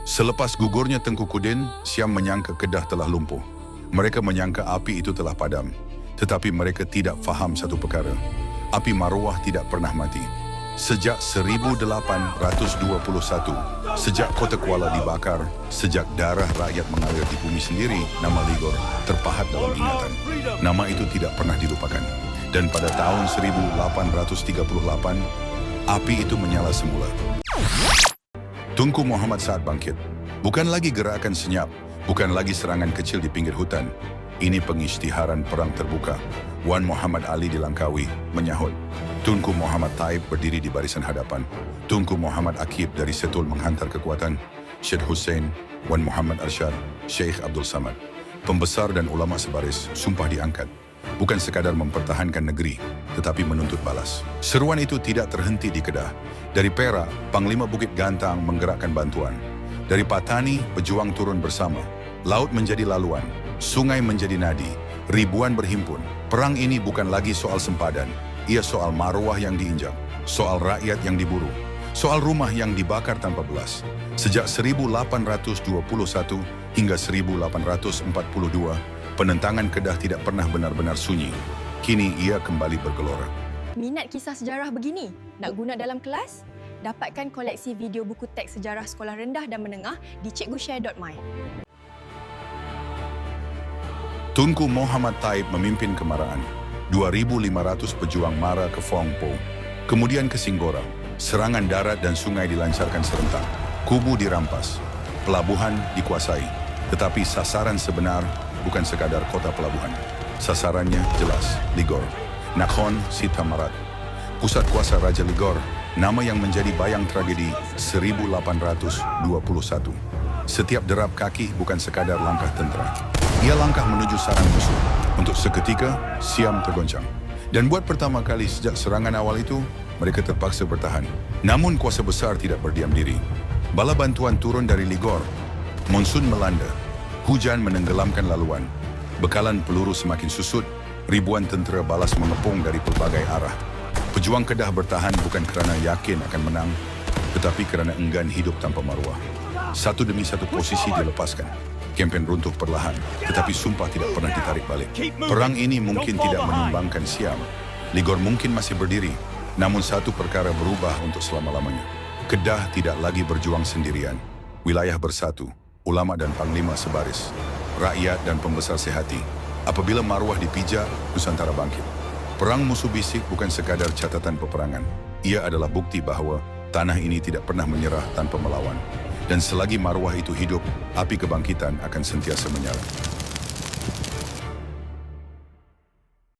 Selepas gugurnya Tengku Kudin, Siam menyangka Kedah telah lumpuh. Mereka menyangka api itu telah padam. Tetapi mereka tidak faham satu perkara. Api maruah tidak pernah mati. Sejak 1821, sejak kota Kuala dibakar, sejak darah rakyat mengalir di bumi sendiri, nama Ligor terpahat dalam ingatan. Nama itu tidak pernah dilupakan. Dan pada tahun 1838, api itu menyala semula. Tunku Muhammad Saad bangkit. Bukan lagi gerakan senyap, bukan lagi serangan kecil di pinggir hutan. Ini pengisytiharan perang terbuka. Wan Muhammad Ali di Langkawi menyahut. Tunku Muhammad Taib berdiri di barisan hadapan. Tunku Muhammad Akib dari Setul menghantar kekuatan. Syed Hussein, Wan Muhammad Arsyad, Syekh Abdul Samad. Pembesar dan ulama sebaris sumpah diangkat. Bukan sekadar mempertahankan negeri, tetapi menuntut balas. Seruan itu tidak terhenti di Kedah. Dari Perak, Panglima Bukit Gantang menggerakkan bantuan. Dari Patani, pejuang turun bersama. Laut menjadi laluan, sungai menjadi nadi, ribuan berhimpun. Perang ini bukan lagi soal sempadan, ia soal maruah yang diinjak, soal rakyat yang diburu, soal rumah yang dibakar tanpa belas. Sejak 1821 hingga 1842, penentangan Kedah tidak pernah benar-benar sunyi. Kini ia kembali bergelora. Minat kisah sejarah begini? Nak guna dalam kelas? Dapatkan koleksi video buku teks sejarah sekolah rendah dan menengah di cikgushare.my. Tunku Muhammad Taib memimpin kemarahan. 2.500 pejuang mara ke Phuong Po. Kemudian ke Singgora. Serangan darat dan sungai dilancarkan serentak. Kubu dirampas. Pelabuhan dikuasai. Tetapi sasaran sebenar bukan sekadar kota pelabuhan. Sasarannya jelas, Ligor. Nakhon Sitamarat. Pusat kuasa Raja Ligor, nama yang menjadi bayang tragedi 1821. Setiap derap kaki bukan sekadar langkah tentera. Ia langkah menuju sarang musuh. Untuk seketika, Siam tergoncang. Dan buat pertama kali sejak serangan awal itu, mereka terpaksa bertahan. Namun kuasa besar tidak berdiam diri. Bala bantuan turun dari Ligor. Monsun melanda. Hujan menenggelamkan laluan. Bekalan peluru semakin susut. Ribuan tentera balas mengepung dari pelbagai arah. Pejuang Kedah bertahan bukan kerana yakin akan menang, tetapi kerana enggan hidup tanpa maruah. Satu demi satu posisi dilepaskan. Kempen runtuh perlahan, tetapi sumpah tidak pernah ditarik balik. Perang ini mungkin tidak menumbangkan Siam. Ligor mungkin masih berdiri, namun satu perkara berubah untuk selama-lamanya. Kedah tidak lagi berjuang sendirian. Wilayah bersatu, ulama dan panglima sebaris, rakyat dan pembesar sehati. Apabila maruah dipijak, Nusantara bangkit. Perang musuh bisik bukan sekadar catatan peperangan. Ia adalah bukti bahawa tanah ini tidak pernah menyerah tanpa melawan. Dan selagi maruah itu hidup, api kebangkitan akan sentiasa menyala.